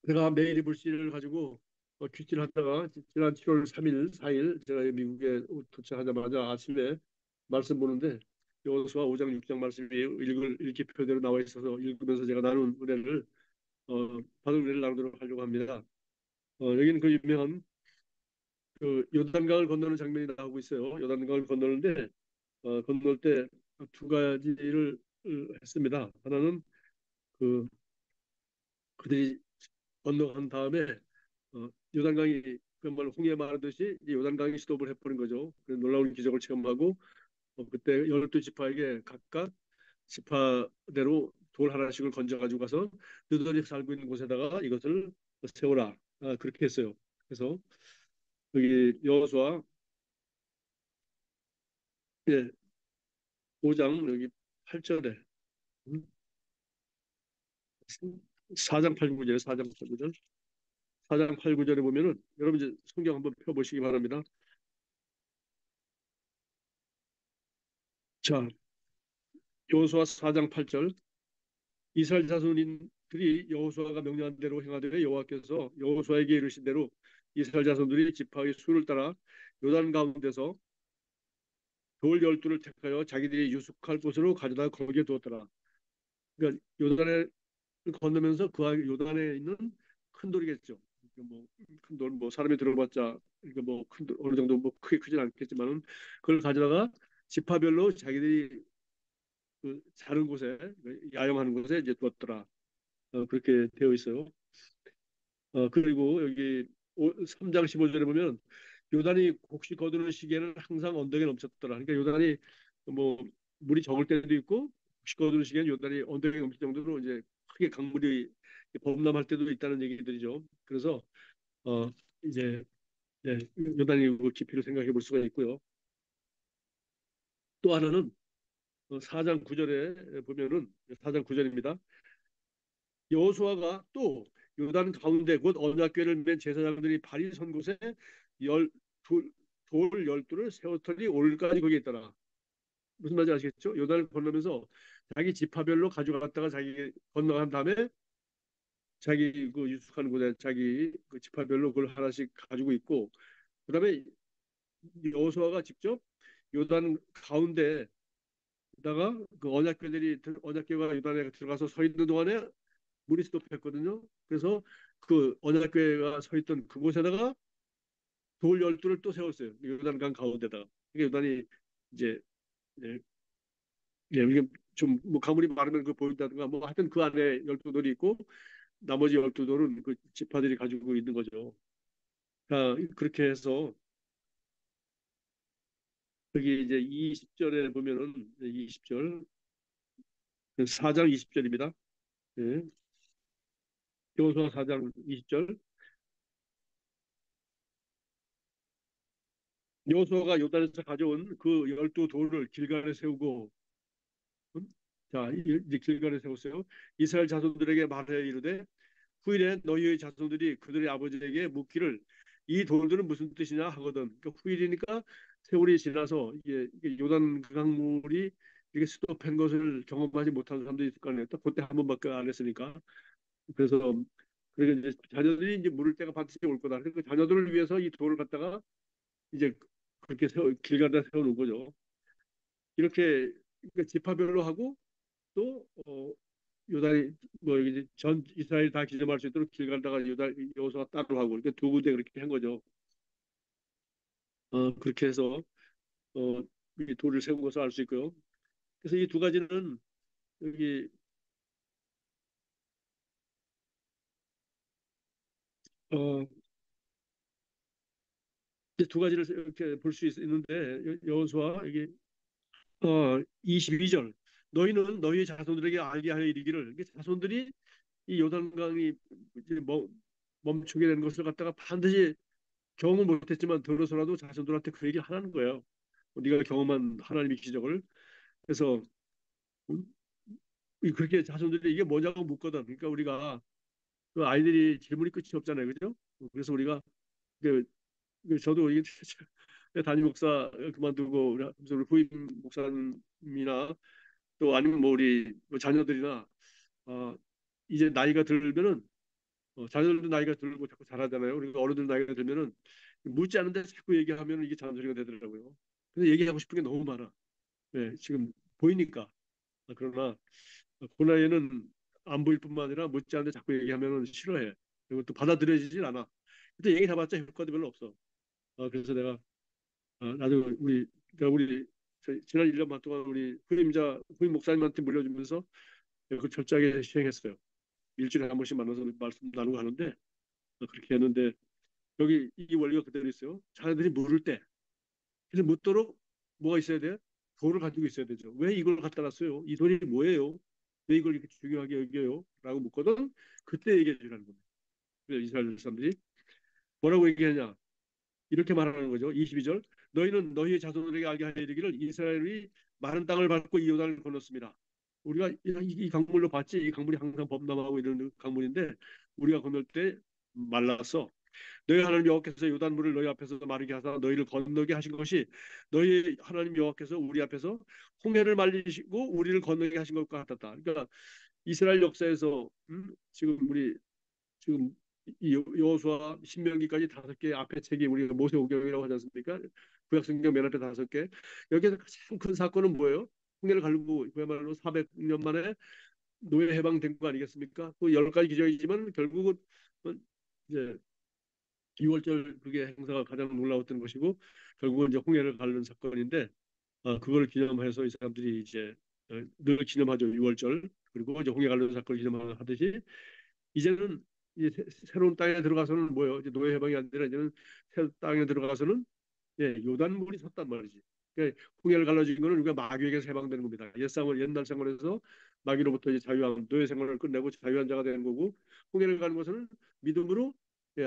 제가 메일이 불씨를 가지고 퀴즈를 하다가 지난 7월 3일, 4일 제가 미국에 도착하자마자 아침에 말씀 보는데 여호수아 5장 6장 말씀이 읽기 표대로 나와 있어서 읽으면서 제가 나눈 은혜를 받은 은혜를 나누도록 하려고 합니다. 여기는 그 유명한 그 요단강을 건너는 장면이 나오고 있어요. 요단강을 건너는데 건널 때 두 가지를 했습니다. 하나는 그 그들이 건너간 다음에 요단강이 그말 홍해 마르듯이 이제 요단강이 스톱을 해버린 거죠. 그 놀라운 기적을 체험하고 그때 12지파에게 각각 지파대로 돌 하나씩을 건져가지고 가서 너희들이 살고 있는 곳에다가 이것을 세워라. 그렇게 했어요. 그래서 여기 여호수아 예, 5장 여기 8절에 4장 8, 9절에 4장 8, 9절 4장 8, 9절에 보면은 여러분 이제 성경 한번 펴보시기 바랍니다. 자, 여호수아 4장 8절 이스라엘 자손들이 여호수아가 명령한 대로 행하되 여호와께서 여호수아에게 이르신 대로 이스라엘 자손들이 지파의 수를 따라 요단 가운데서 돌 12를 택하여 자기들이 유숙할 곳으로 가져다 거기에 두었더라. 그러니까 요단을 건너면서 그 요단에 있는 큰 돌이겠죠. 뭐큰 돌, 뭐 사람이 들어봤자 이거 뭐큰 돌, 어느 정도 뭐 크게 크진 않겠지만은 그걸 가져다가 지파별로 자기들이 그 자는 곳에 야영하는 곳에 이제 두었더라. 그렇게 되어 있어요. 그리고 여기 3장 15절에 보면 요단이 곡식 거두는 시기에는 항상 언덕에 넘쳤더라. 그러니까 요단이 뭐 물이 적을 때도 있고 곡식 거두는 시기에는 요단이 언덕에 넘칠 정도로 이제 크게 강물이 범람할 때도 있다는 얘기들이죠. 그래서 어 이제 네, 요단이 그 깊이를 생각해 볼 수가 있고요. 또 하나는 4장 9절에 보면은 4장 9절입니다. 여호수아가 또 요단 가운데 곧 언약궤를 맨 제사장들이 발이 선 곳에 열, 돌, 돌 12를 세웠더니 오늘까지 거기에 있더라. 무슨 말인지 아시겠죠? 요단을 건너면서 자기 지파별로 가져갔다가 자기 건너간 다음에 자기 그 유숙하는 곳에 자기 그 지파별로 그걸 하나씩 가지고 있고 그다음에 여호수아가 직접 요단 가운데다가 그 언약궤가 요단에 들어가서 서 있는 동안에 물이 스톱했거든요. 그래서 그 언약궤가 서 있던 그곳에다가 돌 12를 또 세웠어요. 요단강 가운데다가. 이게 요단이 이제 예, 예, 이게 좀 뭐 가물이 마르면 그 보인다든가 뭐 하여튼 그 안에 12돌이 있고 나머지 12돌은 그 지파들이 가지고 있는 거죠. 그렇게 해서 여기 이제 20절에 보면은 20절 4장 20절입니다. 예. 여호수아 4장 20절 여호수아가 요단에서 가져온 그 12돌을 길갈에 세우고 자, 이제 길갈에 세웠어요. 이스라엘 자손들에게 말하여 이르되 후일에 너희의 자손들이 그들의 아버지에게 묻기를 이 돌들은 무슨 뜻이냐 하거든. 그러니까 후일이니까 세월이 지나서 이게 요단 강물이 이게 스톱한 것을 경험하지 못한 사람들이 있을 거 아니에요. 또 그때 한 번밖에 안 했으니까. 그래서 그러니까 이제 자녀들이 이제 물을 때가 반드시 올 거다. 그러니까 자녀들을 위해서 이 돌을 갖다가 이제 그렇게 길가에다 세워놓은 거죠. 이렇게 그러니까 지파별로 하고 또 요단이 뭐 이제 전 이스라엘 다 기점할 수 있도록 길 가다가 여호수아 따로 하고 이렇게 두 군데 그렇게 한 거죠. 그렇게 해서 어, 이 돌을 세운 것을 알 수 있고요. 그래서 이 두 가지는 여기 어, 이제 두 가지를 이렇게 볼 수 있는데 여호수아 여기 22절 너희는 너희 자손들에게 알게 하여 이르기를 이게 자손들이 이 요단강이 이제 멈추게 된 것을 갖다가 반드시 경험을 못했지만 들어서라도 자손들한테 그 얘기를 하라는 거예요. 네가 경험한 하나님의 기적을. 그래서 음, 그렇게 자손들이 이게 뭐냐고 묻거든. 그러니까 우리가 그 아이들이 질문이 끝이 없잖아요, 그죠? 그래서 우리가 그, 저도 이게 담임 목사 그만두고 우리 후임 목사님이나 또 아니면 뭐 우리 뭐 자녀들이나 어, 이제 나이가 들면은 자녀들도 나이가 들고 자꾸 잘하잖아요. 그러니까 어른들 나이가 들면은 묻지 않은데 자꾸 얘기하면 이게 잔소리가 되더라고요. 그래서 얘기하고 싶은 게 너무 많아. 네, 지금 보이니까. 그러나 그 나이에는 안 보일 뿐만 아니라 묻지 않는데 자꾸 얘기하면 싫어해. 그리고 또 받아들여지질 않아. 근데 얘기 다 봤자 효과도 별로 없어. 그래서 내가 나도 그러니까 지난 1년 반 동안 우리 후임 목사님한테 물려주면서 그 철저하게 시행했어요. 일주일에 한 번씩 만나서 말씀 나누고 하는데 그렇게 했는데 여기 이 원리가 그대로 있어요. 자녀들이 물을 때 그래서 묻도록 뭐가 있어야 돼? 돌을 가지고 있어야 되죠. 왜 이걸 갖다 놨어요? 이 돌이 뭐예요? 왜 이걸 이렇게 중요하게 여겨요? 라고 묻거든 그때 얘기해 주라는 겁니다. 그래서 이스라엘 사람들이 뭐라고 얘기하냐? 이렇게 말하는 거죠. 22절. 너희는 너희의 자손들에게 알게 하여 이르기를 이스라엘이 마른 땅을 밟고 이 요단을 건넜습니다. 우리가 이 강물로 봤지? 이 강물이 항상 범람하고 이런 강물인데 우리가 건널 때 말랐어. 너희 하나님 여호와께서 요단물을 너희 앞에서 마르게 하사 너희를 건너게 하신 것이 너희 하나님 여호와께서 우리 앞에서 홍해를 말리시고 우리를 건너게 하신 것과 같았다. 그러니까 이스라엘 역사에서 지금 이 여호수아 신명기까지 5개 앞에 책이 우리가 모세오경이라고 하지 않습니까? 구약성경 맨 앞에 5개. 여기서 가장 큰 사건은 뭐예요? 홍해를 가르고 그야말로 400년 만에 노예 해방된 거 아니겠습니까? 또 10가지 기적이지만 결국은 이제 6월절 그게 행사가 가장 놀라웠던 것이고 결국은 이제 홍해를 가르는 사건인데 그걸 기념해서 이 사람들이 이제 늘 기념하죠. 6월절 그리고 이제 홍해 가르는 사건을 기념하듯이 이제는 이제 새로운 땅에 들어가서는 뭐예요? 이제 노예 해방이 아니라 이제는 새 땅에 들어가서는 요단물이 섰단 말이지. 그러니까 홍해를 갈라진 거는 우리가 마귀에게서 해방되는 겁니다. 옛날 생활에서 마귀로부터 이제 자유한 노예 생활을 끝내고 자유한 자가 되는 거고 홍해를 가는 것은 믿음으로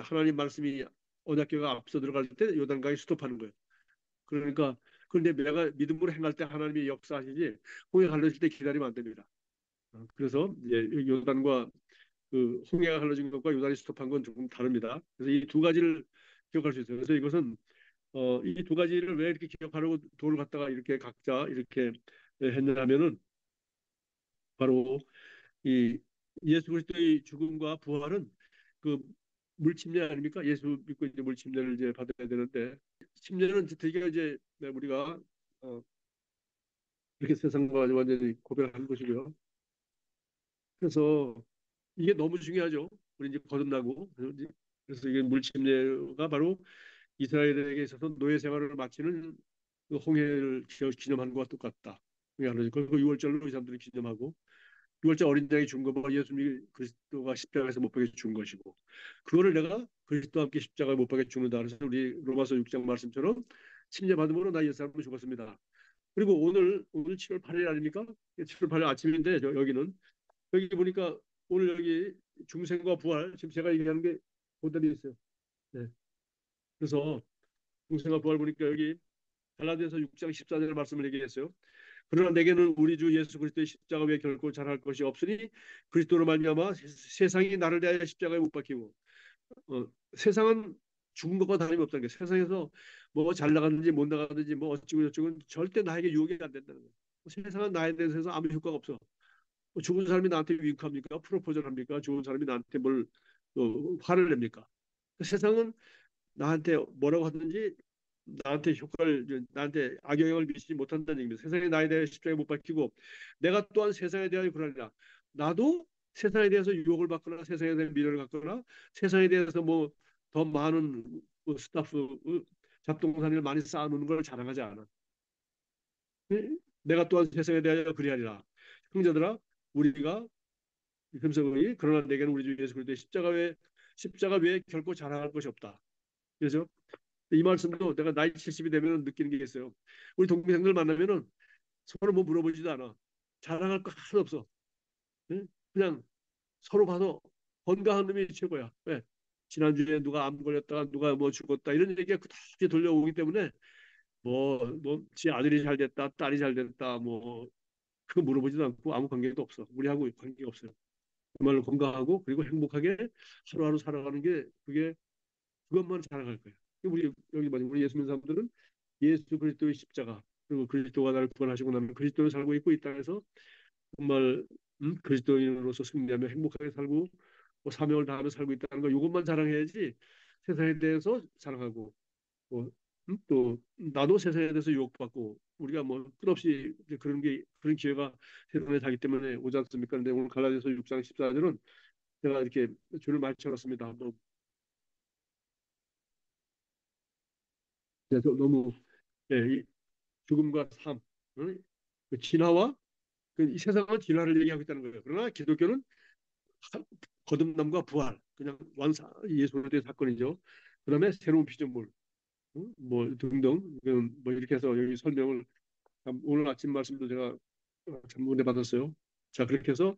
하나님 말씀이 언약궤가 앞서 들어갈 때 요단강에 스톱하는 거예요. 그러니까 그런데 내가 믿음으로 행할 때 하나님이 역사하시지 홍해 갈라질 때 기다리면 안 됩니다. 그래서 이제 요단과 그 홍해가 갈라진 것과 요단이 스톱한 건 조금 다릅니다. 그래서 이 두 가지를 기억할 수 있어요. 그래서 이것은 이 두 가지를 왜 이렇게 기억하려고 돌을 갖다가 이렇게 각자 이렇게 했냐면은 바로 이 예수 그리스도의 죽음과 부활은 그 물침례 아닙니까? 예수 믿고 이제 물침례를 이제 받아야 되는데 침례는 이제 되게 이제 우리가 이렇게 세상과 완전히 고별하는 것이고요. 그래서 이게 너무 중요하죠. 우리 이제 거듭나고 그래서 이게 물침례가 바로 이스라엘에게 있어서 노예 생활을 마치는 그 홍해를 기념하는 것과 똑같다. 그리고 6월절로 이 사람들이 기념하고 6월절 어린 양이 준 거고 예수님이 그리스도가 십자가에서 못 박혀 죽은 것이고 그거를 내가 그리스도와 함께 십자가에 못 박혀 죽는다. 그래서 우리 로마서 6장 말씀처럼 침례 받음으로 나 옛사람은 죽었습니다. 그리고 오늘 7월 8일 아닙니까? 7월 8일 아침인데 여기 보니까 오늘 여기 중생과 부활 지금 제가 얘기하는 게 그대로 있어요. 네. 그래서 중생과 부활 보니까 여기 갈라디아서 6장 14절 말씀을 얘기했어요. 그러나 내게는 우리 주 예수 그리스도의 십자가 외에 결코 잘할 것이 없으니 그리스도로 말미암아 세상이 나를 대하여 십자가에 못 박히고 세상은 죽은 것과 다름이 없다는 게 세상에서 뭐 잘 나가든지 못 나가든지 뭐 어찌고 저찌고 절대 나에게 유혹이 안 된다는 거예요. 세상은 나에 대해서 아무 효과가 없어. 죽은 사람이 나한테 유익합니까? 프로포즈를 합니까? 죽은 사람이 나한테 뭘 화를 냅니까? 세상은 나한테 뭐라고 하든지 나한테 악영향을 미치지 못한다는 얘기입니다. 세상에 나에 대해 십자가에 못 박히고 내가 또한 세상에 대하여 그러느냐. 나도 세상에 대해서 유혹을 받거나 세상에 대한 미련을 갖거나 세상에 대해서 뭐 더 많은 스타프 잡동사니를 많이 쌓아놓는 걸 자랑하지 않아. 내가 또한 세상에 대하여 그리하리라. 형제들아 우리가 금서의 그러나 내게는 우리 주 예수 그리스도의 십자가 외에 결코 자랑할 것이 없다. 그래서 이 말씀도 내가 나이 70이 되면 느끼는 게 있어요. 우리 동생들 만나면은 서로 뭐 물어보지도 않아. 자랑할 거 하나도 없어. 응? 그냥 서로 봐서 건강한 놈이 최고야. 왜? 지난주에 누가 암 걸렸다가 누가 뭐 죽었다 이런 얘기가 그다지 돌려오기 때문에 지 아들이 잘 됐다, 딸이 잘 됐다, 뭐 그거 물어보지도 않고 아무 관계도 없어. 우리하고 관계가 없어요. 정말로 건강하고 그리고 행복하게 하루하루 살아가는 게 그것만 자랑할 거예요. 우리 예수 믿는 사람들은 예수 그리스도의 십자가 그리고 그리스도가 나를 구원하시고 나면 그리스도를 살고 있고 이 땅에서 정말 그리스도인으로서 승리하며 행복하게 살고 뭐 사명을 다하며 살고 있다는 거 이것만 자랑해야지 세상에 대해서 자랑하고 뭐, 또 나도 세상에 대해서 유혹받고 우리가 뭐 끝없이 이제 그런 기회가 세상에 자기 때문에 오지 않습니까? 근데 오늘 갈라디아서 6장 14절은 제가 이렇게 줄을 많이 쳐놨습니다. 뭐, 너무 예, 이 죽음과 삶, 응? 그 진화와 이 세상은 진화를 얘기하고 있다는 거예요. 그러나 기독교는 거듭남과 부활, 그냥 완사 예수에 대한 사건이죠. 그다음에 새로운 피조물, 뭐 등등 뭐 이렇게 해서 여기 설명을 오늘 아침 말씀도 제가 전문에 받았어요. 자 그렇게 해서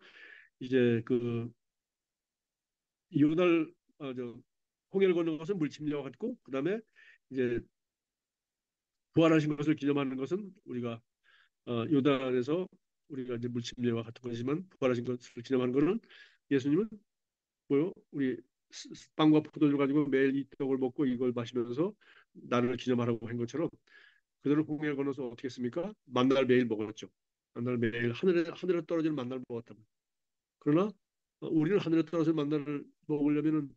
이제 그 요날 홍해를 건넌 것은 물침례와 같고 그다음에 이제 부활하신 것을 기념하는 것은 우리가 요단에서 우리가 이제 물침례와 같은 것이지만 부활하신 것을 기념하는 것은 예수님은 뭐요? 우리 빵과 포도주를 가지고 매일 이 떡을 먹고 이걸 마시면서 나를 기념하라고 한 것처럼 그들은 홍해를 건너서 어떻게 했습니까? 만날 매일 먹었죠. 만날 매일 하늘에 떨어지는 만나를 먹었다면. 그러나 우리는 하늘에 떨어지는 만나를 먹으려면은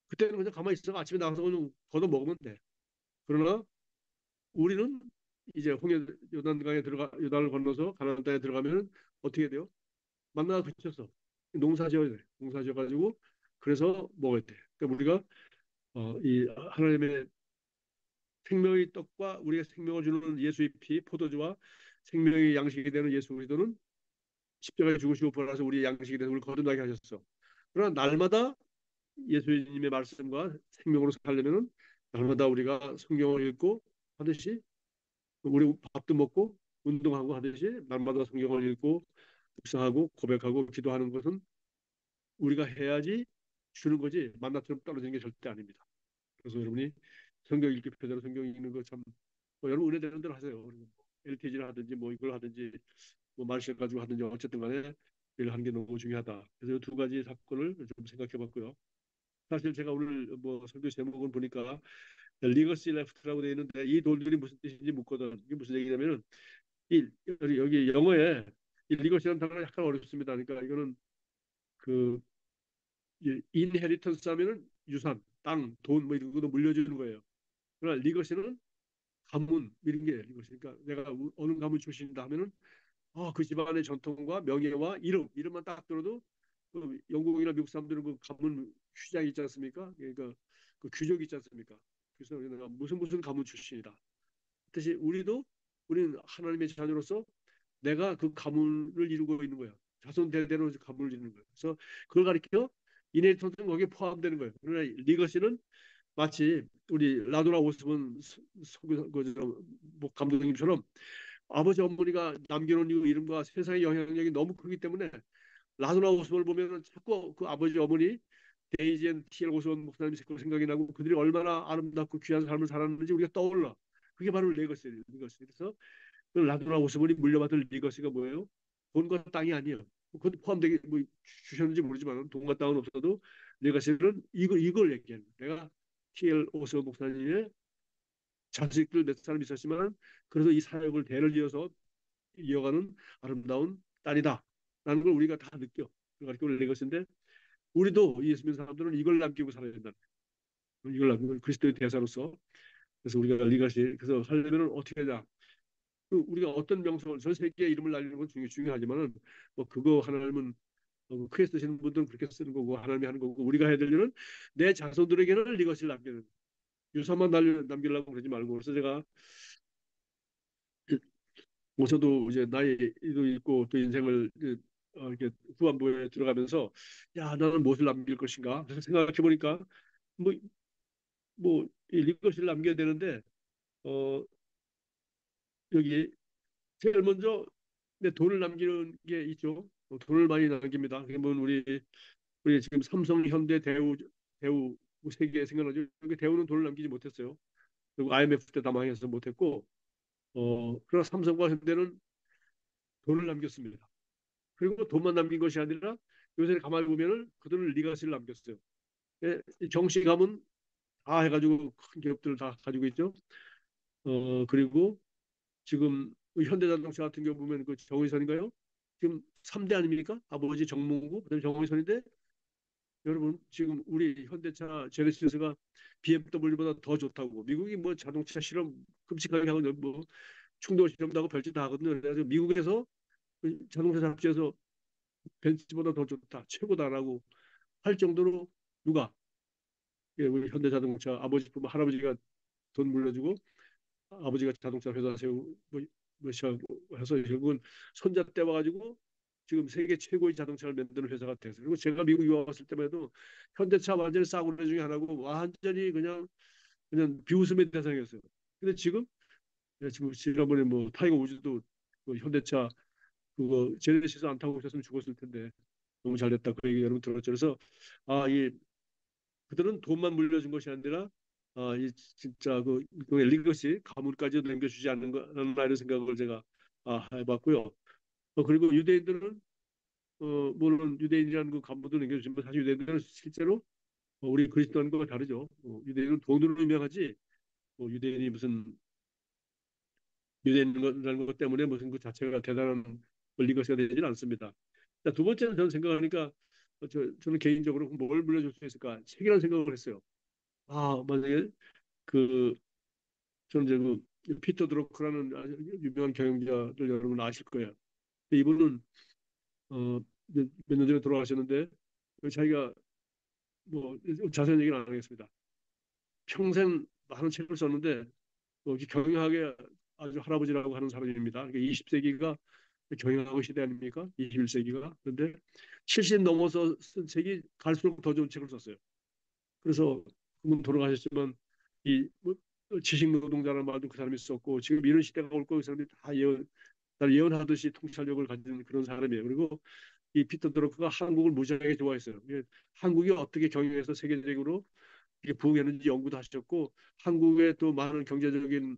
그때는 그냥 가만히 있어 아침에 나가서 그냥 걷어 먹으면 돼. 그러나 우리는 이제 홍해 요단강에 들어가 요단을 건너서 가나안 땅에 들어가면 어떻게 돼요? 만나가 그쳤어. 농사 지어야 돼. 농사 지어가지고 그래서 먹어야 돼. 그러니까 우리가 이 하나님의 생명의 떡과 우리가 생명을 주는 예수의 피, 포도주와 생명의 양식이 되는 예수 그리스도는 십자가에 죽으시고 부활하셔서 우리의 양식이 되는 우리 거듭나게 하셨어. 그러나 날마다 예수님의 말씀과 생명으로 살려면은 날마다 우리가 성경을 읽고 하듯이 우리 밥도 먹고 운동하고 하듯이 날마다 성경을 읽고 묵상하고 고백하고 기도하는 것은 우리가 해야지 주는 거지 만나처럼 떨어지는 게 절대 아닙니다. 그래서 여러분이 성경 읽기 편대로 성경 읽는 거참 여러분 은혜 되는 대로 하세요. LTG를 하든지 뭐 이걸 하든지 뭐 말실 가지고 하든지 어쨌든 간에 일 하는 게 너무 중요하다. 그래서 두 가지 사건을 좀 생각해 봤고요. 사실 제가 오늘 뭐 설교 제목을 보니까 리거시 레프트라고 되어 있는데 이 돌들이 무슨 뜻인지 묻거든. 이게 무슨 얘기냐면은 이 여기 영어에 이 리거시라는 단어가 약간 어렵습니다. 그러니까 이거는 그 인헤리턴스 하면은 유산, 땅, 돈 뭐 이런 것도 물려주는 거예요. 그러나 리거시는 가문 이런 게 리거시. 그러니까 내가 어느 가문 출신이다 하면은 그 집안의 전통과 명예와 이름만 딱 들어도 그 영국이나 미국 사람들은 그 가문 휘장 있지 않습니까? 그러니까 그 귀족 있지 않습니까? 그래서 내가 무슨 가문 출신이다. 뜻이 우리는 하나님의 자녀로서 내가 그 가문을 이루고 있는 거예요. 자손 대대로 가문을 이루는 거예요. 그래서 그걸 가리켜 이네리턴스는 거기에 포함되는 거예요. 그러나 리거시는 마치 우리 라도나 오스본 감독님처럼 아버지 어머니가 남겨놓은 이름과 세상의 영향력이 너무 크기 때문에 라도나 오스본을 보면 자꾸 그 아버지 어머니 데이지 앤 티엘 오스본 목사님 생각이 나고 그들이 얼마나 아름답고 귀한 삶을 살았는지 우리가 떠올라. 그게 바로 레거시예요. 레거시. 그래서 그 라도나 오스본이 물려받을 리거시가 뭐예요? 돈과 땅이 아니에요. 그것도 포함되게 뭐 주셨는지 모르지만 돈과 땅은 없어도 레거시는 이걸 얘기하는 거예요. 내가 티엘 오스본 목사님의 자식들 몇 사람 있었지만 그래서 이 사역을 대를 이어서 이어가는 아름다운 딸이다. 라는 걸 우리가 다 느껴. 그러니까 레거시인데 우리도 예수 믿는 사람들은 이걸 남기고 살아야 된다. 이걸 남기고 그리스도의 대사로서 그래서 우리가 리가시 그래서 하려면 어떻게 하냐? 우리가 어떤 명성을 전 세계에 이름을 날리는 건 중요하지만은 뭐 그거 하나님은 크게 쓰시는 분들은 그렇게 쓰는 거고 하나님이 하는 거고 우리가 해야 될 일은 내 자손들에게는 리거시를 남기는 유산만 남기려고 그러지 말고 그래서 제가 저도 이제 나이도 있고 또 인생을 이렇게 후반부에 들어가면서 야 나는 무엇을 남길 것인가 그래서 생각해 보니까 뭐 이 리거시를 남겨야 되는데 어 여기 제일 먼저 내 돈을 남기는 게 있죠. 돈을 많이 남깁니다. 그러면 우리 지금 삼성, 현대, 대우 세계 생각나죠. 여기 대우는 돈을 남기지 못했어요. 그리고 IMF 때 다 망해서 못했고 그러나 삼성과 현대는 돈을 남겼습니다. 그리고 돈만 남긴 것이 아니라 요새 가만히 보면은 그들은 리가시를 남겼어요. 예, 정시 가문 다 해가지고 큰 기업들을 다 가지고 있죠. 그리고 지금 현대자동차 같은 경우 보면 그 정의선인가요? 지금 3대 아닙니까? 아버지 정몽구, 그다음에 정의선인데 여러분 지금 우리 현대차 제네시스가 BMW보다 더 좋다고. 미국이 뭐 자동차 실험 끔찍하게 하고 뭐 충돌 실험도 하고 별짓 다 하거든요. 그래서 미국에서 그 자동차 잡지에서 벤츠보다 더 좋다, 최고다라고 할 정도로 누가 예, 우리 현대자동차 아버지 할아버지가 돈 물려주고 아버지가 자동차 회사 세우고 뭐 해서 결국은 손자 때 와가지고 지금 세계 최고의 자동차를 만드는 회사가 됐어요. 그리고 제가 미국 유학 왔을 때만 해도 현대차 완전히 싸구려 중에 하나고 완전히 그냥 비웃음의 대상이었어요. 근데 지금 예, 지금 지난번에 뭐 타이거 우즈도 그 현대차 그거 제네시스 안 타고 있었으면 죽었을 텐데 너무 잘 됐다 그 얘기 여러분 들었죠. 그래서 이 그들은 돈만 물려준 것이 아니라 이 진짜 그 리거시 가문까지 남겨주지 않는 거라는 이런 생각을 제가 해봤고요. 그리고 유대인들은 물론 유대인이라는 그 간부도 남겨주지만 사실 유대인들은 실제로 우리 그리스도인과 다르죠. 유대인은 돈으로 유명하지 유대인이 무슨 유대인이라는 것 때문에 무슨 그 자체가 대단한 리거시가 되지는 않습니다. 자, 두 번째는 저는 생각하니까 저는 개인적으로 뭘 물려줄 수 있을까 책이라는 생각을 했어요. 만약에 그 저는 이제 그 피터 드로크라는 아주 유명한 경영자들 여러분 아실 거예요. 이분은 몇 년 전에 돌아가셨는데 자기가 뭐 자세한 얘기는 안 하겠습니다. 평생 많은 책을 썼는데 경영학의 아주 할아버지라고 하는 사람입니다. 그러니까 20세기가 경영학의 시대 아닙니까? 21세기가. 그런데 70 넘어서 쓴 책이 갈수록 더 좋은 책을 썼어요. 그래서 그분 돌아가셨지만 뭐, 지식 노동자라는 말도 그 사람이 썼고 지금 이런 시대가 올 거그 사람이 다 예언하듯이 통찰력을 가진 그런 사람이에요. 그리고 이 피터 드러크가 한국을 무지하게 좋아했어요. 한국이 어떻게 경영해서 세계적으로 이게 부흥했는지 연구도 하셨고 한국의 또 많은 경제적인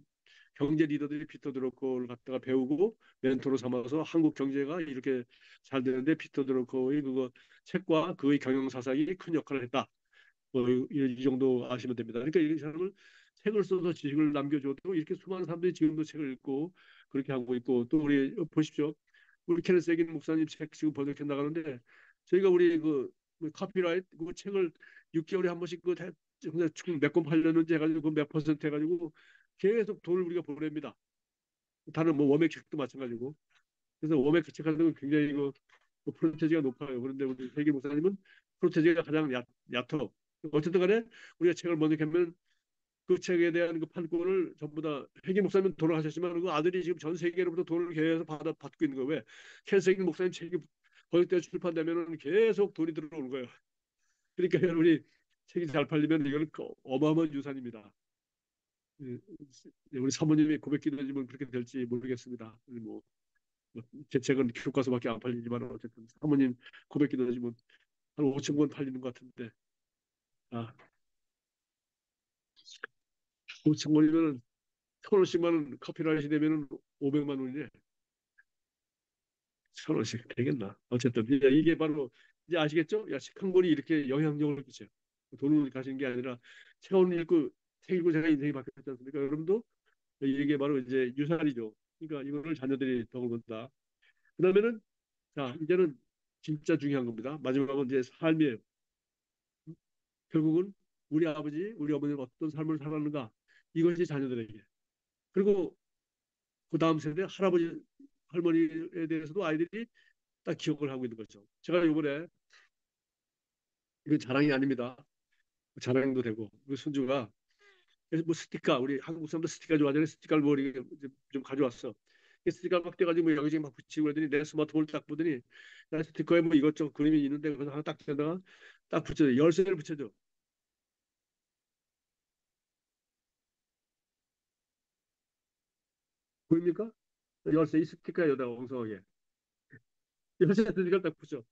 경제 리더들이 피터 드러커를 갖다가 배우고 멘토로 삼아서 한국 경제가 이렇게 잘 되는데 피터 드러커의 그거 책과 그의 경영 사상이 큰 역할을 했다. 이 정도 아시면 됩니다. 그러니까 이 사람은 책을 써서 지식을 남겨줘도 이렇게 수많은 사람들이 지금도 책을 읽고 그렇게 하고 있고 또 우리 보십시오. 우리 케네스 에긴 목사님 책 지금 번역해 나가는데 저희가 우리 카피라이트 그 책을 6개월에 한 번씩 몇권 팔렸는지 해가지고 그몇 퍼센트 해가지고 계속 돈을 우리가 보냅니다. 다른 뭐 워맥 책도 마찬가지고. 그래서 워맥 책 하는 건 굉장히 프로테지가 높아요. 그런데 우리 세계 목사님은 프로테지가 가장 얕어. 어쨌든 간에 우리가 책을 번역하면 그 책에 대한 그 판권을 전부 다 회계 목사님 돌아가셨지만 그 아들이 지금 전 세계로부터 돈을 계속 받고 있는 거예요. 왜? 켄세기 목사님 책이 번역되어 출판되면 계속 돈이 들어오는 거예요. 그러니까 우리 책이 잘 팔리면 이거는 어마어마한 유산입니다. 우리 사모님이 고백기도지만 그렇게 될지 모르겠습니다. 제 책은 교과서밖에 안 팔리지만 어쨌든 사모님 고백기도지만 한 5천 권 팔리는 것 같은데 아 5천 권이면 천 원씩만 커피라이트 되면은 500만 원이네. 천 원씩 되겠나? 어쨌든 이게 바로 이제 아시겠죠? 야, 책 한 권이 이렇게 영향력을 끼쳐요. 돈을 가진 게 아니라 책 읽고 제가 인생이 바뀌었지 않습니까? 여러분도 이게 바로 이제 유산이죠. 그러니까 이거를 자녀들이 덕을 본다. 그다음에는 자 이제는 진짜 중요한 겁니다. 마지막은 이제 삶이에요. 결국은 우리 아버지, 우리 어머니는 어떤 삶을 살았는가 이것이 자녀들에게. 그리고 그 다음 세대 할아버지, 할머니에 대해서도 아이들이 딱 기억을 하고 있는 거죠. 제가 이번에 이건 자랑이 아닙니다. 자랑도 되고 그 손주가 뭐 스티커 우리 한국 사람들 스티커 좋아하잖아요. 스티커를 뭐 이렇게 좀 가져왔어. 스티커 막 떼가지고 뭐 여기저기 막 붙이고 그러더니 내 스마트폰을 딱 보더니 나 스티커에 뭐 이것저것 그림이 있는데 그래서 하나 딱 떼다가 딱 붙여줘. 열쇠를 붙여줘. 보입니까? 열쇠 이 스티커에 여기다 엉성하게 열쇠 스티커를 딱 붙여.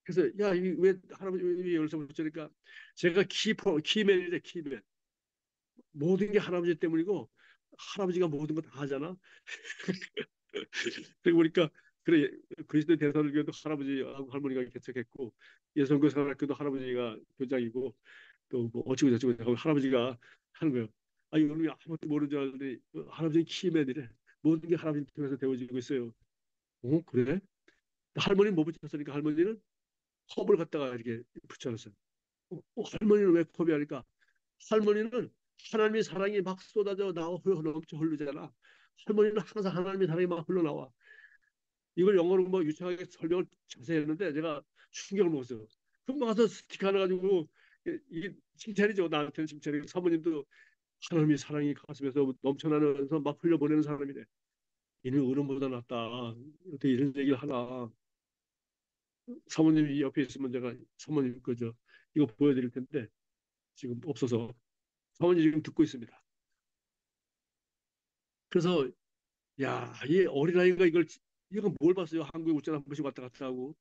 그래서 야, 이 왜 할아버지 왜 열쇠 붙여니까 제가 키맨이래 키맨. 모든 게 할아버지 때문이고 할아버지가 모든 거 다 하잖아. 그러고 보니까 그래 그리스도 대사들교도 할아버지하고 할머니가 개척했고 예선교사학교도 할아버지가 교장이고 또 뭐 어쩌고 저쩌고 하고 할아버지가 하는 거예요. 아니 오늘 아무것도 모르는 줄 알았더니 할아버지 키맨이래. 모든 게 할아버지 통해서 되어지고 있어요. 그래? 할머니 뭐 붙였으니까 할머니는 컵을 갖다가 이렇게 붙여놨어요. 할머니는 왜 컵이 하니까 할머니는 하나님의 사랑이 막 쏟아져 나와 넘쳐 흐르잖아. 할머니는 항상 하나님의 사랑이 막 흘러나와. 이걸 영어로 뭐 유창하게 설명을 자세히 했는데 제가 충격을 먹었어요. 금방 가서 스티커 하나 가지고 이게 칭찬이죠. 나한테는 칭찬이고 사모님도 하나님의 사랑이 가슴에서 넘쳐나면서 막 흘려보내는 사람이래. 이는 어른보다 낫다. 어떻게 이런 얘기를 하나. 사모님이 옆에 있으면 제가 사모님 그저 이거 보여드릴 텐데 지금 없어서 사모님 지금 듣고 있습니다. 그래서 야, 이 어린아이가 이거 뭘 봤어요? 한국에 웃잖아 한 번씩 왔다 갔다 하고.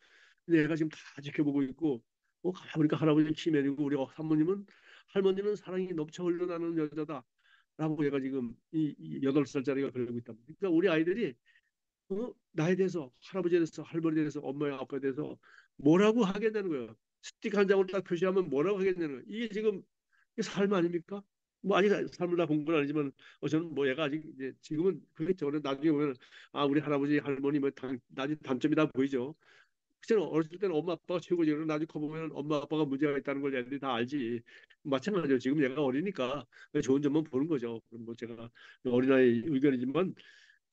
근데 얘가 지금 다 지켜보고 있고, 가보니까 할아버지는 키맨이고, 우리 사모님은, 할머니는 사랑이 넘쳐 흘러나는 여자다. 라고 얘가 지금 이 8살짜리가 그러고 있다. 그러니까 우리 아이들이, 나에 대해서, 할아버지에 대해서, 할머니에 대해서, 엄마에 아빠에 대해서 뭐라고 하겠냐는 거예요. 스틱 한 장으로 딱 표시하면 뭐라고 하겠냐는 거예요. 이게 지금 이게 삶 아닙니까? 뭐 아직 삶을 다 본 건 아니지만 저는 뭐 얘가 아직 이제 지금은 그게 저는 나중에 보면 아 우리 할아버지 할머니 뭐 나중에 단점이 다 보이죠. 그처럼 어렸을 때는 엄마 아빠가 최고지. 그럼 나중에 커보면 엄마 아빠가 문제가 있다는 걸 애들이 다 알지. 마찬가지로 지금 얘가 어리니까 좋은 점만 보는 거죠. 그럼 뭐 제가 어린아이 의견이지만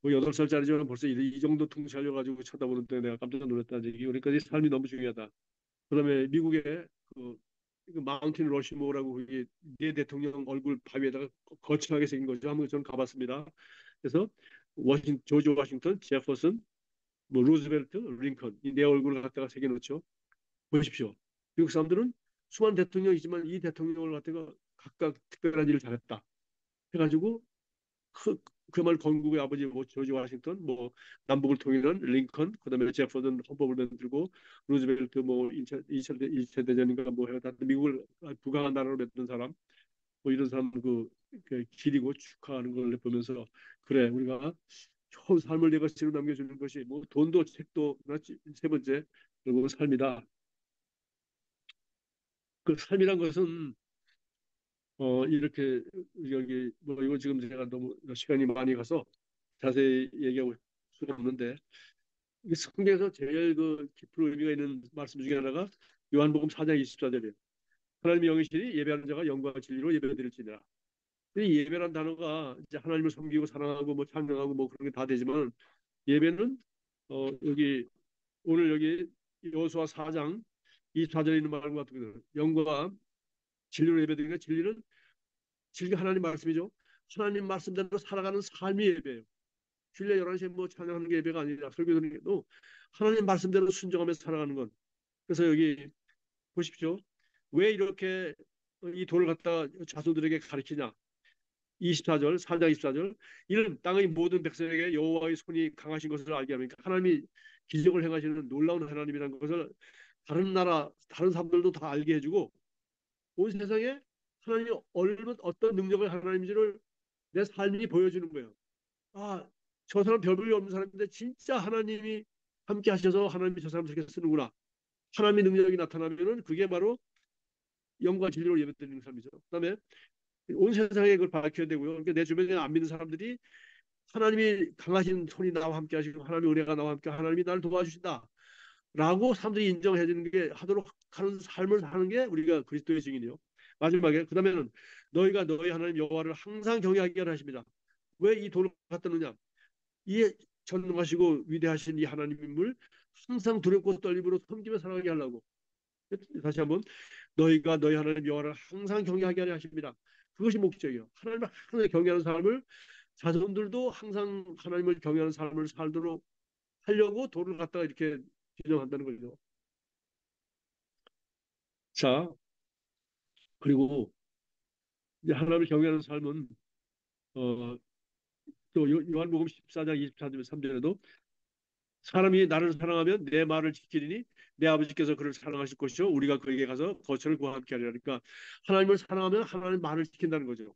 뭐 8살짜리지만 벌써 이 정도 통찰려 가지고 쳐다보는데 내가 깜짝 놀랐다는 얘기. 그러니까 이 삶이 너무 중요하다. 그다음에 미국의 그 마운틴 러시모라고 이게 네 대통령 얼굴 바위에다가 거창하게 생긴 거죠. 한번 저는 가봤습니다. 그래서 조지 워싱턴, 제퍼슨, 뭐 루즈벨트, 링컨 이 네 얼굴을 갖다가 새겨놓죠. 보십시오. 미국 사람들은 수많은 대통령이지만 이 대통령을 갖다가 각각 특별한 일을 잘했다. 해가지고 그, 그말 건국의 아버지 뭐 조지 워싱턴, 뭐 남북을 통일한 링컨, 그다음에 제퍼슨 헌법을 만들고 루즈벨트 뭐 2차 대전인가 뭐 해가 미국을 부강한 나라로 만든 사람, 뭐 이런 사람 그 기리고 축하하는 걸 보면서 그래 우리가 좋은 삶을 레거시로 남겨주는 것이 뭐 돈도 책도 세 번째 그리고 삶이다. 그 삶이란 것은 이렇게 여기 뭐 이거 지금 제가 너무 시간이 많이 가서 자세히 얘기하고 수는 없는데 이게 성경에서 제일 그 깊은 의미가 있는 말씀 중에 하나가 요한복음 4장 24절이에요. 하나님의 영이시니 예배하는 자가 영과 진리로 예배드릴지니라. 이 예배란 단어가 이제 하나님을 섬기고 사랑하고 뭐 찬양하고 뭐 그런 게 다 되지만 예배는 여기 오늘 여기 여호수아 4장 24절에 있는 말과 같거든요. 영과 진리로 예배드리니까 진리는 진리가 하나님 말씀이죠. 하나님 말씀대로 살아가는 삶이 예배예요. 주일에 11시에 뭐 찬양하는 게 예배가 아니라 설교 드리는 게도 하나님 말씀대로 순종하며 살아가는 것. 그래서 여기 보십시오. 왜 이렇게 이 돌을 갖다 자손들에게 가르치냐. 24절, 4장 24절. 이는 땅의 모든 백성에게 여호와의 손이 강하신 것을 알게 하니까 하나님이 기적을 행하시는 놀라운 하나님이라는 것을 다른 나라, 다른 사람들도 다 알게 해주고 온 세상에 하나님이 얼마나 어떤 능력을 하나님인지를 내 삶이 보여주는 거예요. 아, 저 사람 별 볼일 없는 사람인데 진짜 하나님이 함께 하셔서 하나님이 저 사람 저렇게 쓰는구나. 하나님의 능력이 나타나면은 그게 바로 영과 진리로 예배드리는 삶이죠. 그다음에 온 세상에 그걸 밝혀야 되고요. 그러니까 내 주변에 안 믿는 사람들이 하나님이 강하신 손이 나와 함께 하시고 하나님의 은혜가 나와 함께 하나님이 나를 도와주신다. 라고 사람들이 인정해 주는 게 하도록 하는 삶을 사는 게 우리가 그리스도의 증인이요. 마지막에 그다음에는 너희가 너희 하나님 여호와를 항상 경외하게 하십니다. 왜 이 돌을 갖다 놓냐? 이 전능하시고 위대하신 이 하나님을 항상 두렵고 떨림으로 섬기며 살아가게 하려고. 다시 한번 너희가 너희 하나님 여호와를 항상 경외하게 하려 하십니다. 그것이 목적이에요. 하나님을 항상 경외하는 삶을 자손들도 항상 하나님을 경외하는 삶을 살도록 하려고 돌을 갖다가 이렇게 규정한다는 거죠. 자, 그리고 이제 하나님을 경외하는 삶은 어, 또 요한복음 14장 24절 3절에도 사람이 나를 사랑하면 내 말을 지키리니 내 아버지께서 그를 사랑하실 것이요 우리가 그에게 가서 거처를 구하 함께 하리라. 그러니까 하나님을 사랑하면 하나님 말을 지킨다는 거죠.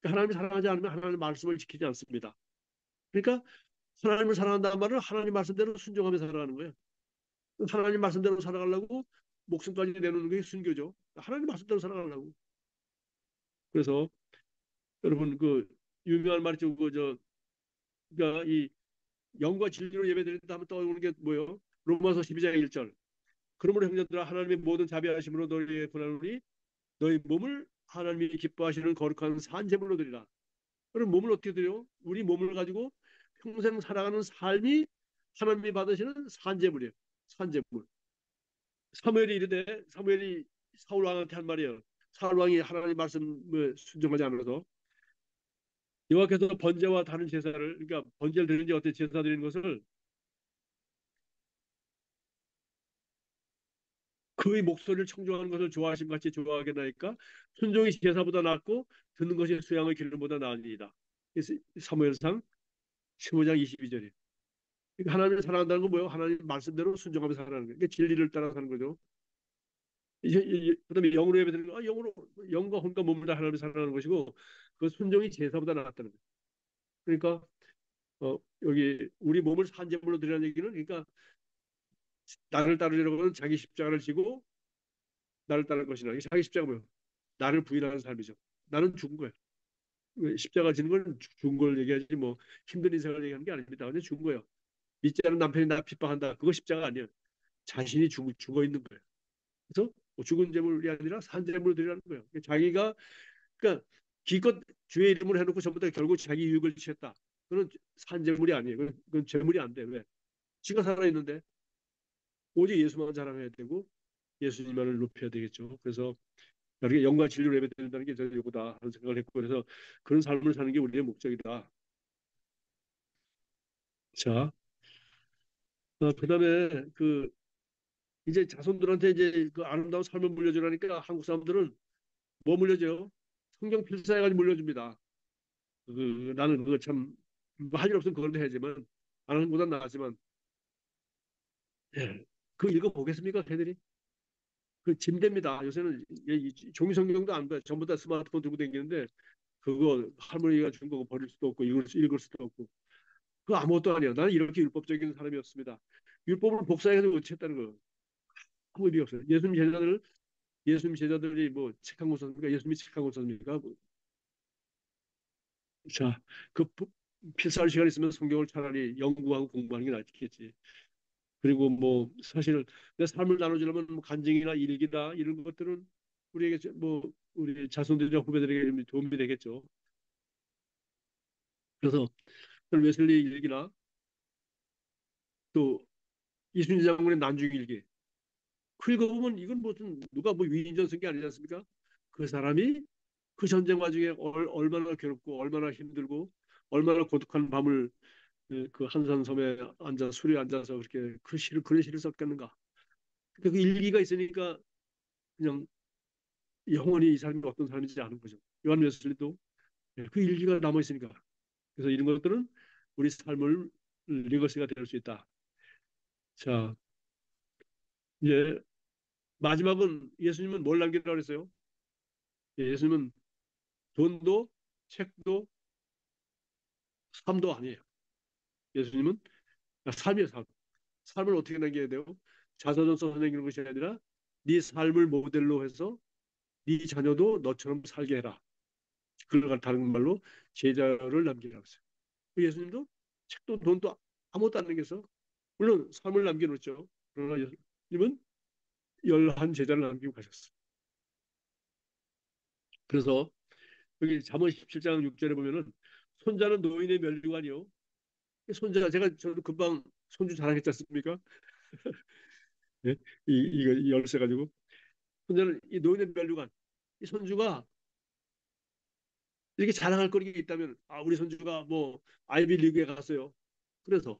그러니까 하나님을 사랑하지 않으면 하나님 말씀을 지키지 않습니다. 그러니까 하나님을 사랑한다는 말은 하나님 말씀대로 순종하며 살아가는 거예요. 하나님 말씀대로 살아가려고 목숨까지 내놓는 게 순교죠. 하나님 말씀대로 살아가려고. 그래서 여러분 그 유명한 말이죠. 그러니까 이 영과 진리로 예배드린다 하면 떠오르는 게 뭐예요? 로마서 12장 1절. 그러므로 형제들아 하나님의 모든 자비하심으로 너희에게 구하노니 너희 몸을 하나님이 기뻐하시는 거룩한 산 제물로 드리라. 그럼 몸을 어떻게 드려? 우리 몸을 가지고 평생 살아가는 삶이 하나님이 받으시는 산 제물이에요. 산 제물. 사무엘이 이르되 사무엘이 사울 왕한테 한 말이에요. 사울 왕이 하나님 말씀을 순종하지 않아서 여호와께서 번제와 다른 제사를 그러니까 번제를 드리는지 어떤 제사 드리는 것을 그의 목소리를 청종하는 것을 좋아하심 같이 좋아하겠나이까 순종이 제사보다 낫고 듣는 것이 수양의 기름보다 나으니이다. 사무엘상 15장 22절이에요. 그러니까 하나님을 사랑한다는 건 뭐예요? 하나님 말씀대로 순종하며 살아가는 거예요. 그러니까 진리를 따라 사는 거죠. 그다음에 영으로 예배드리는 거, 영으로 영과 혼과 몸을 다 하나님을 사랑하는 것이고 그 순종이 제사보다 낫다는 거예요. 그러니까 여기 우리 몸을 산제물로 드리라는 얘기는 그러니까 나를 따르려고 하는 자기 십자가를 지고 나를 따를 것이나 자기 십자가 뭐예요? 나를 부인하는 삶이죠. 나는 죽은 거예요. 십자가 지는 건 죽은 걸 얘기하지 뭐 힘든 인생을 얘기하는 게 아닙니다. 근데 죽은 거예요. 믿지 않은 남편이 나 핍박한다. 그거 십자가 아니에요. 자신이 죽어 있는 거예요. 그래서 뭐 죽은 재물이 아니라 산 재물을 드리라는 거예요. 자기가 그러니까 기껏 주의 이름을 해놓고 전부 다 결국 자기 유익을 취했다. 그건 산 재물이 아니에요. 그건 재물이 안 돼. 왜? 지가 살아 있는데 오직 예수만 자랑해야 되고 예수님만을 높여야 되겠죠. 그래서 나중에 영과 진리로 예배드린다는 게 저는 이거다 하는 생각을 했고 그래서 그런 삶을 사는 게 우리의 목적이다. 자, 그다음에 그 이제 자손들한테 이제 그 아름다운 삶을 물려주라니까 한국 사람들은 뭐 물려줘요? 성경 필사해가지고 물려줍니다. 나는 그거 참할 일 없으면 그걸 해야지만 안 하는 것보다 나았지만 예. 그 읽어보겠습니까? 걔들이? 그 짐됩니다. 요새는 종이 성경도 안 돼. 전부 다 스마트폰 들고 다니는데 그거 할머니가 준 거고 버릴 수도 없고 읽을 수도 없고 그거 아무것도 아니야. 나는 이렇게 율법적인 사람이었습니다. 율법을 복사해가지고 어쨌다는 거 아무 의미 없어요. 예수님 제자들이 뭐 책한 권 썼습니까? 예수님이 책한 권 썼습니까? 뭐. 자, 그 필사할 시간 있으면 성경을 차라리 연구하고 공부하는 게 낫겠지. 그리고 뭐 사실 내 삶을 나눠주려면 뭐 간증이나 일기나 이런 것들은 우리에게 뭐 우리 자손들이나 후배들에게 도움이 되겠죠. 그래서 웨슬리 일기나 또 이순신 장군의 난중일기 그 읽어보면 이건 무슨 누가 뭐 위인전 쓴 게 아니지 않습니까? 그 사람이 그 전쟁 와중에 얼마나 괴롭고 얼마나 힘들고 얼마나 고독한 밤을 그 한산섬에 앉아 술에 앉아서 그렇게 그런 시를 썼겠는가? 그 일기가 있으니까 그냥 영원히 이 사람이 어떤 사람인지 아는 거죠. 요한 웨슬리도 그 일기가 남아 있으니까 그래서 이런 것들은 우리 삶을 리거시가 될 수 있다. 자, 이제 마지막은 예수님은 뭘 남기라고 그랬어요? 예수님은 돈도 책도 삶도 아니에요. 예수님은 삶이에요, 삶. 삶을 어떻게 남겨야 돼요? 자서전서 남기는 것이 아니라 네 삶을 모델로 해서 네 자녀도 너처럼 살게 해라. 그걸 다른 말로 제자를 남기라고 했어요. 예수님도 책도 돈도 아무것도 안 남겨서 물론 삶을 남겨놓죠. 그러나 예수님은 열한 제자를 남기고 가셨어요. 그래서 여기 잠언 17장 6절에 보면은 손자는 노인의 면류관이요. 손자 저도 금방 손주 자랑했지 않습니까? 네? 이거 열쇠 가지고 손자는 이 노인의 면류관. 이 손주가 이렇게 자랑할 거리가 있다면 아 우리 손주가 뭐 아이비 리그에 갔어요. 그래서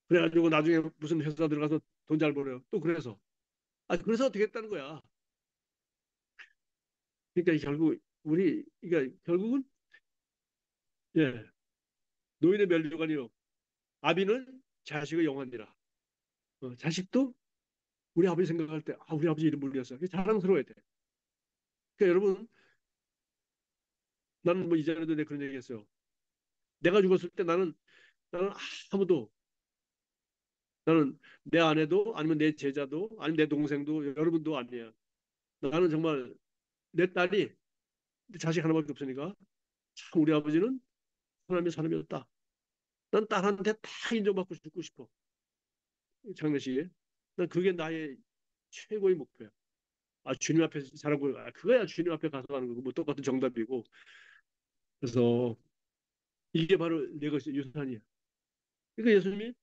그래가지고 나중에 무슨 회사 들어가서 돈 잘 벌어요. 또 그래서 그래서 어떻게 했다는 거야. 그러니까 결국 그러니까 결국은 예 노인의 면류관이요. 아비는 자식의 영환이라. 자식도 우리 아버지 생각할 때 우리 아버지 이름 불렸어. 자랑스러워야 돼. 그러니까 여러분 나는 뭐 이전에도 내가 그런 얘기했어요. 내가 죽었을 때 나는 아무도 나는 내 아내도 아니면 내 제자도 아니면 내 동생도 여러분도 아니야. 나는 정말 내 딸이 자식 하나밖에 없으니까 참 우리 아버지는 하나님의 사람이었다. 난 딸한테 다 인정받고 죽고 싶어. 장례식에. 난 그게 나의 최고의 목표야. 아, 주님 앞에 잘하고, 아, 그거야 주님 앞에 가서 하는 거고, 뭐 똑같은 정답이고. 그래서 이게 바로 내 것이 유산이야. 그러니까 예수님이,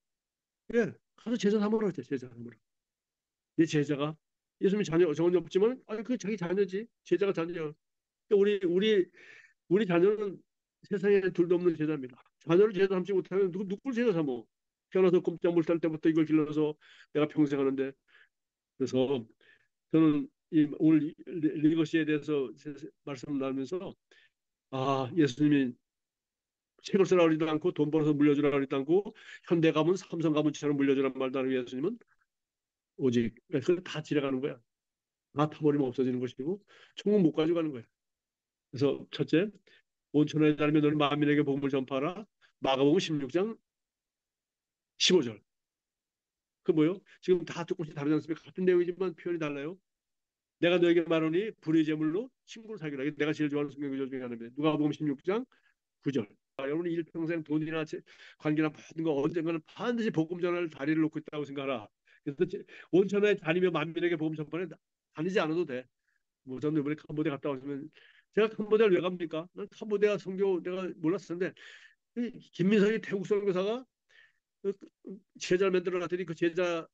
그래, 가서 제자 삼으라 했대, 제자 삼으라. 내 제자가, 예수님이 자녀, 전혀 없지만, 아, 그 자기 자녀지. 제자가 자녀야. 그러니까 우리 자녀는 세상에 둘도 없는 제자입니다. 자녀를 제자 삼지 못하면 누굴 제자 삼어? 태어나서 꼼짝 못할 때부터 이걸 길러서 내가 평생 하는데. 그래서 저는 오늘 리거시에 대해서 말씀을 나누면서, 아, 예수님이 책을 쓰라 그러지도 않고 돈 벌어서 물려주라 그러지도 않고 현대 가문 삼성 가문처럼 물려주란 말도 안 하고 예수님은 오직 그걸 다 지나가는 거야. 다 타버리면 없어지는 것이고 천국 못 가져가는 거야. 그래서 첫째, 온천하에 다니며 너는 만민에게 복음을 전파하라. 마가복음 16장 15절. 그 뭐요? 지금 다 조금씩 다르지 않습니까? 같은 내용이지만 표현이 달라요. 내가 너에게 말하니 불의 제물로 친구를 사귀라. 내가 제일 좋아하는 성경 구절 중에 하나입니다. 누가복음 16장 9절. 여러분이 일평생 돈이나 관계나 모든 거 언젠가는 반드시 복음 전할 다리를 놓고 있다고 생각하라. 그래서 온천에 다니며 만민에게 복음 전파는 다니지 않아도 돼. 뭐 저는 이번에 캄보디아 갔다 왔으면 제가 캄보디아를 왜 갑니까? 난 캄보디아 선교 내가 몰랐었는데 김민석이 태국 선교사가 제자를 만들어 놨더니 그 제자가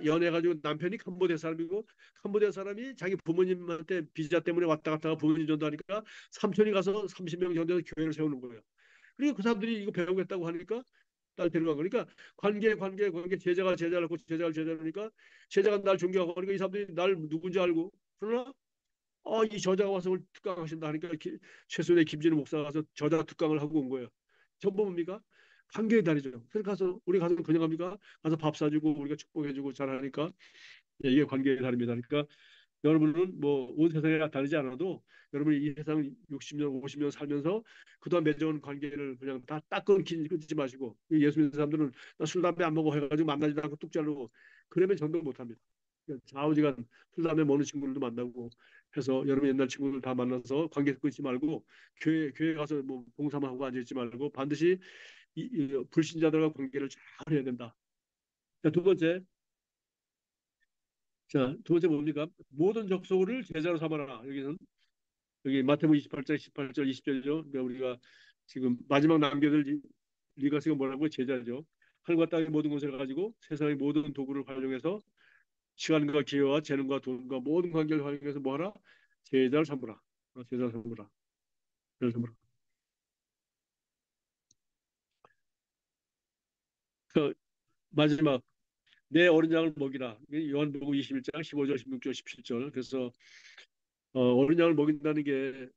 연애해가지고 남편이 캄보디아 사람이고 캄보디아 사람이 자기 부모님한테 비자 때문에 왔다 갔다가 부모님 전도하니까 삼촌이 가서 30명 전도해서 교회를 세우는 거예요. 그리고 그 사람들이 이거 배우겠다고 하니까 딸 데려간 거니까 관계 제자가 제자를 고 제자가 제자니까 제자가 날 존경하고 그러니까 이 사람들이 날 누군지 알고 그러나 이 저자가 와서 특강하신다 하니까 최순의 김진우 목사가 가서 저자 특강을 하고 온 거예요. 전부 뭡니까? 관계의 달이죠. 그래서 가서 우리 가서 그냥 합니까? 가서 밥 사주고 우리가 축복해주고 잘하니까 이게 관계의 달입니다. 그러니까 여러분은 뭐 온 세상에 다르지 않아도 여러분이 이 세상 60년, 50년 살면서 그동안 맺어온 관계를 그냥 다 끊지 마시고 예수 믿는 사람들은 나 술, 담배 안 먹어 해가지고 만나지도 않고 뚝 자르고 그러면 전도 못합니다. 그러니까 좌우지간 술, 담배 먹는 친구들도 만나고 해서 여러분 옛날 친구들 다 만나서 관계 끊지 말고 교회 가서 뭐 봉사만 하고 앉아있지 말고 반드시 불신자들과 관계를 잘 해야 된다. 자, 두 번째 뭡니까? 모든 족속을 제자로 삼아라. 여기는 여기 마태복음 28장 18절 20절이죠. 그러니까 우리가 지금 마지막 남겨둘 리가시가 뭐라고 제자죠. 하늘과 땅의 모든 것을 가지고 세상의 모든 도구를 활용해서 시간과 기회와 재능과 돈과 모든 관계를 활용해서 뭐하라? 제자를 삼으라. 제자를 삼으라. 제자를 삼으라. 그 마지막 내 어린 양을 먹이라. 요한복음 21장 15절 16절 17절. 그래서 어린 양을 먹인다는 게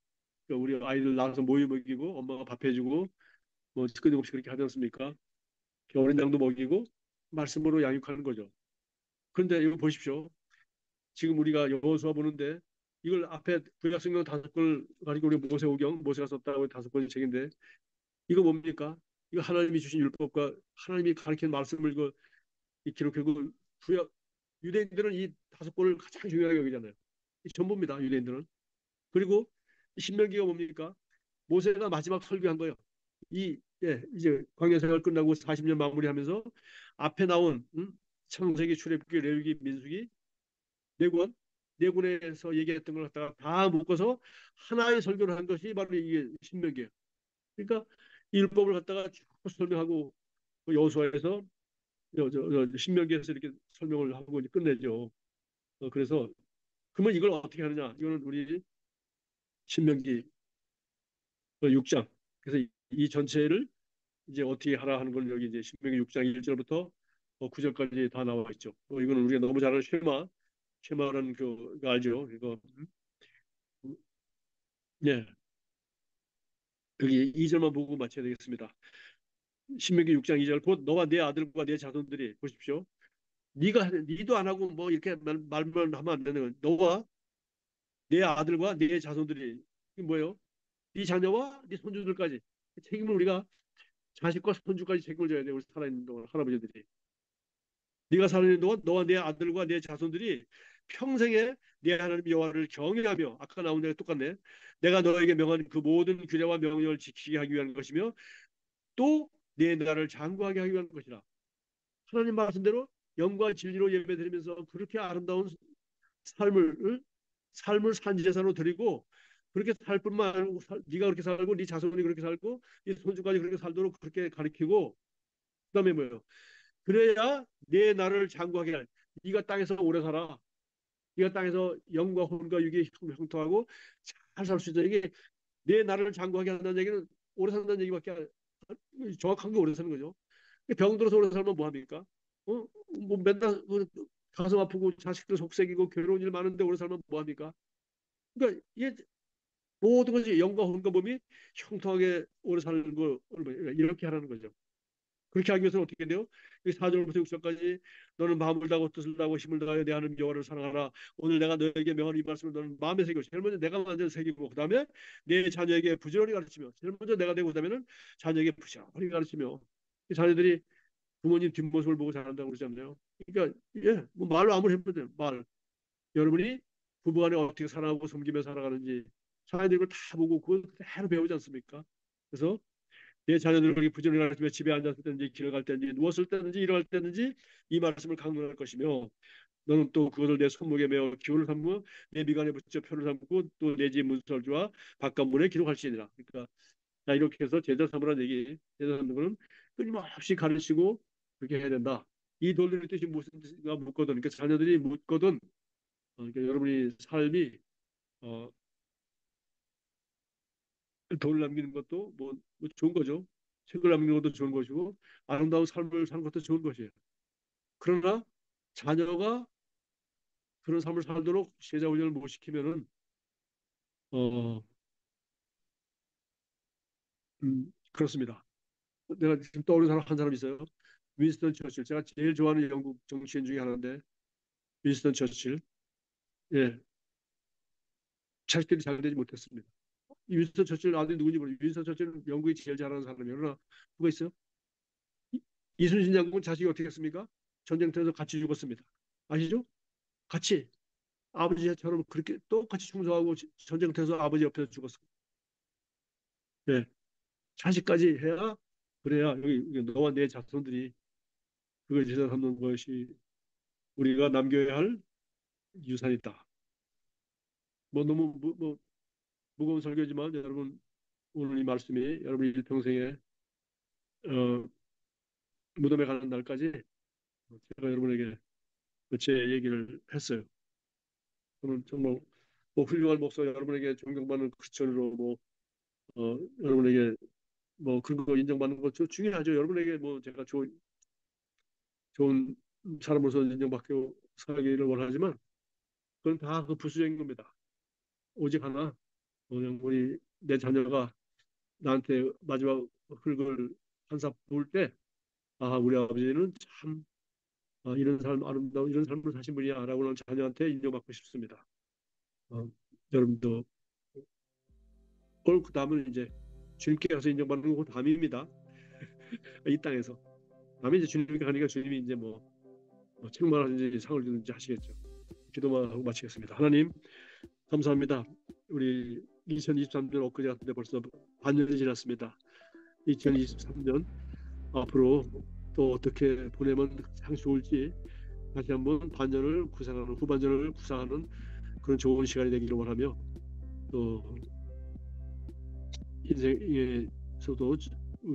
우리 아이들 낳아서 모유 먹이고 엄마가 밥 해주고 뭐 끊임없이 그렇게 하지 않습니까? 어린 양도 먹이고 말씀으로 양육하는 거죠. 그런데 이거 보십시오. 지금 우리가 여호수아 보는데 이걸 앞에 구약성경 5권 가지고 우리 모세오경 모세가 썼다고 5권의 책인데 이거 뭡니까? 이거 하나님이 주신 율법과 하나님이 가르친 말씀을 기록하고 구약 유대인들은 이 5권을 가장 중요하게 여기잖아요. 이 전부입니다. 유대인들은. 그리고 신명기가 뭡니까? 모세가 마지막 설교한 거예요. 이제 광야 생활 끝나고 40년 마무리하면서 앞에 나온 창세기, 출애굽기, 레위기, 민수기 네 권, 네 권에서 얘기했던 걸 갖다가 다 묶어서 하나의 설교를 한 것이 바로 이게 신명기예요. 그러니까 이 율법을 갖다가 쭉 설명하고 여호수아에서 신명기에서 이렇게 설명을 하고 이제 끝내죠. 그래서 그러면 이걸 어떻게 하느냐? 이거는 우리 신명기 6장. 그래서 이 전체를 이제 어떻게 하라 하는 걸 여기 이제 신명기 6장 1절부터 9절까지 다 나와 있죠. 이거는 우리가 너무 잘 아는 쉐마라는 그 알죠? 이거 예. 여기 2절만 보고 마쳐야 되겠습니다. 신명기 6장 2절 곧 너와 네 아들과 네 자손들이 보십시오. 니도 안 하고 뭐 이렇게 말만 하면 안 되는 거예요. 너와 네 아들과 네 자손들이 이게 뭐예요? 네 자녀와 네 손주들까지 책임을 우리가 자식과 손주까지 책임을 져야 돼. 우리 살아있는 동안 할아버지들이. 네가 살아있는 동안 너와 네 아들과 네 자손들이 평생에 네 하나님 여호와를 경외하며 아까 나온 데가 똑같네. 내가 너에게 명한 그 모든 규례와 명령을 지키게 하기 위한 것이며 또 내 나라를 장구하게 하기 위한 것이라. 하나님 말씀대로 영과 진리로 예배드리면서 그렇게 아름다운 삶을 산 제사로 드리고 그렇게 살 뿐만 아니고 네가 그렇게 살고 네 자손이 그렇게 살고 네 손주까지 그렇게 살도록 그렇게 가르치고 그다음에 뭐예요? 그래야 내 나라를 장구하게 할 네가 땅에서 오래 살아. 네가 땅에서 영과 혼과 육이 형통하고 잘 살 수 있다. 이게 내 나라를 장구하게 한다는 얘기는 오래 산다는 얘기밖에 정확한 게 오래 사는 거죠. 병들어서 오래 살면 뭐 합니까? 뭐 맨날 가슴 아프고 자식들 속색이고 괴로운 일 많은데 오래 살면 뭐 합니까? 그러니까 이게 모든 것이 영과 혼과 몸이 형통하게 오래 사는 걸 이렇게 하라는 거죠. 그렇게 하기 위해서는 어떻게 돼요? 4절부터 6절까지 너는 마음을 다하고 뜻을 다하고 힘을 다하여 내 하나님 여호와를 사랑하라. 오늘 내가 너에게 명하는 이 말씀을 너는 마음에 새기고 제일 먼저 내가 만든 새기고 그다음에 내 자녀에게 부지런히 가르치며 제일 먼저 내가 되고 그다음에는 자녀에게 부지런히 가르치며 자녀들이 부모님 뒷모습을 보고 자란다고 그러잖아요. 그러니까 뭐 말로 아무리 해보세요. 말 여러분이 부부간에 어떻게 살아가고 섬기며 살아가는지 자녀들이 그걸 다 보고 그걸 그대로 배우지 않습니까? 그래서 내 자녀들을 그렇게 부지런히 가르치며 집에 앉았을 때든지 길을 갈 때든지 누웠을 때든지 일어날 때든지 이 말씀을 강론할 것이며 너는 또 그것을 내 손목에 메어 기호를 삼고 내 미간에 붙여 표를 삼고 또 내 집 문설주와 바깥문에 기록할지니라. 그러니까 자 이렇게 해서 제자 삼으라는 얘기. 제자 삼는 거는 끊임없이 가르치고 그렇게 해야 된다. 이 논리의 뜻이 무엇인가 묻거든. 그러니까 자녀들이 묻거든. 그러니까 여러분이 삶이 어, 돈을 남기는 것도 뭐 좋은 거죠. 책을 남기는 것도 좋은 것이고 아름다운 삶을 사는 것도 좋은 것이에요. 그러나 자녀가 그런 삶을 살도록 제자 훈련을 못 시키면은 어, 그렇습니다. 내가 지금 떠오르는 사람 한 사람 있어요. 윈스턴 처칠. 제가 제일 좋아하는 영국 정치인 중에 하나인데 윈스턴 처칠. 예, 자식들이 잘 되지 못했습니다. 이 윈스턴 처칠 아들이 누군지 모르겠어요. 윈스턴 처칠은 영국이 제일 잘하는 사람이에요. 그러나 누가 있어요? 이순신 장군 자식이 어떻게 했습니까? 전쟁터에서 같이 죽었습니다. 아시죠? 같이 아버지처럼 그렇게 똑같이 충성하고 전쟁터에서 아버지 옆에서 죽었어요. 예, 자식까지 해야 그래야 여기 너와 내 자손들이 그걸 제사 삼는 것이 우리가 남겨야 할 유산이다. 뭐 너무 무거운 설교지만 여러분 오늘 이 말씀이 여러분 일평생에 어, 무덤에 가는 날까지 제가 여러분에게 제 얘기를 했어요. 저는 정말 뭐 훌륭한 목사 여러분에게 존경받는 크리스천으로 여러분에게 뭐 그런 거 인정받는 거 중요하죠. 여러분에게 뭐 제가 좋은 사람으로서 인정받고 살기를 원하지만 그건 다 그 부수적인 겁니다. 오직 하나 그냥 우리 내 자녀가 나한테 마지막 흙을 한사 부을 때 아, 우리 아버지는 참 이런 삶 아름다운 이런 삶을 사신 분이야라고는 자녀한테 인정받고 싶습니다. 어, 여러분도 그 다음은 이제 주님께 가서 인정받는 건 다음입니다. 이 땅에서 다음에 이제 주님께 가니까 주님이 이제 책망하든지 상을 주든지 하시겠죠. 기도만 하고 마치겠습니다. 하나님 감사합니다. 우리 2023년 엊그제 같은데 벌써 반년이 지났습니다. 2023년 앞으로 또 어떻게 보내면 가장 좋을지 다시 한번 반년을 구상하는 후반전을 구상하는 그런 좋은 시간이 되기를 원하며 또 인생에서도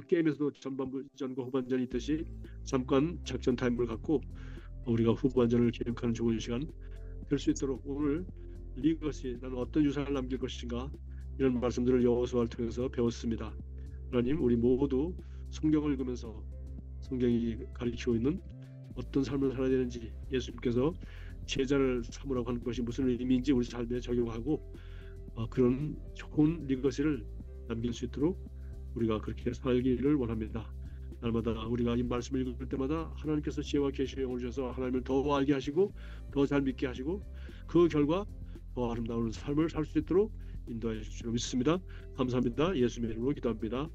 게임에서도 전반전과 후반전이 있듯이 잠깐 작전 타임을 갖고 우리가 후반전을 기획하는 좋은 시간 될 수 있도록 오늘 리거시 나는 어떤 유산을 남길 것인가 이런 말씀들을 여호수아를 통해서 배웠습니다. 하나님 우리 모두 성경을 읽으면서 성경이 가르치고 있는 어떤 삶을 살아야 되는지 예수님께서 제자를 삼으라고 하는 것이 무슨 의미인지 우리 삶에 적용하고 그런 좋은 리거시를 남길 수 있도록 우리가 그렇게 살기를 원합니다. 날마다 우리가 이 말씀을 읽을 때마다 하나님께서 지혜와 계시의 영을 주셔서 하나님을 더 알게 하시고 더 잘 믿게 하시고 그 결과 더 아름다운 삶을 살 수 있도록 인도해 주시기로 믿습니다. 감사합니다. 예수님의 이름으로 기도합니다.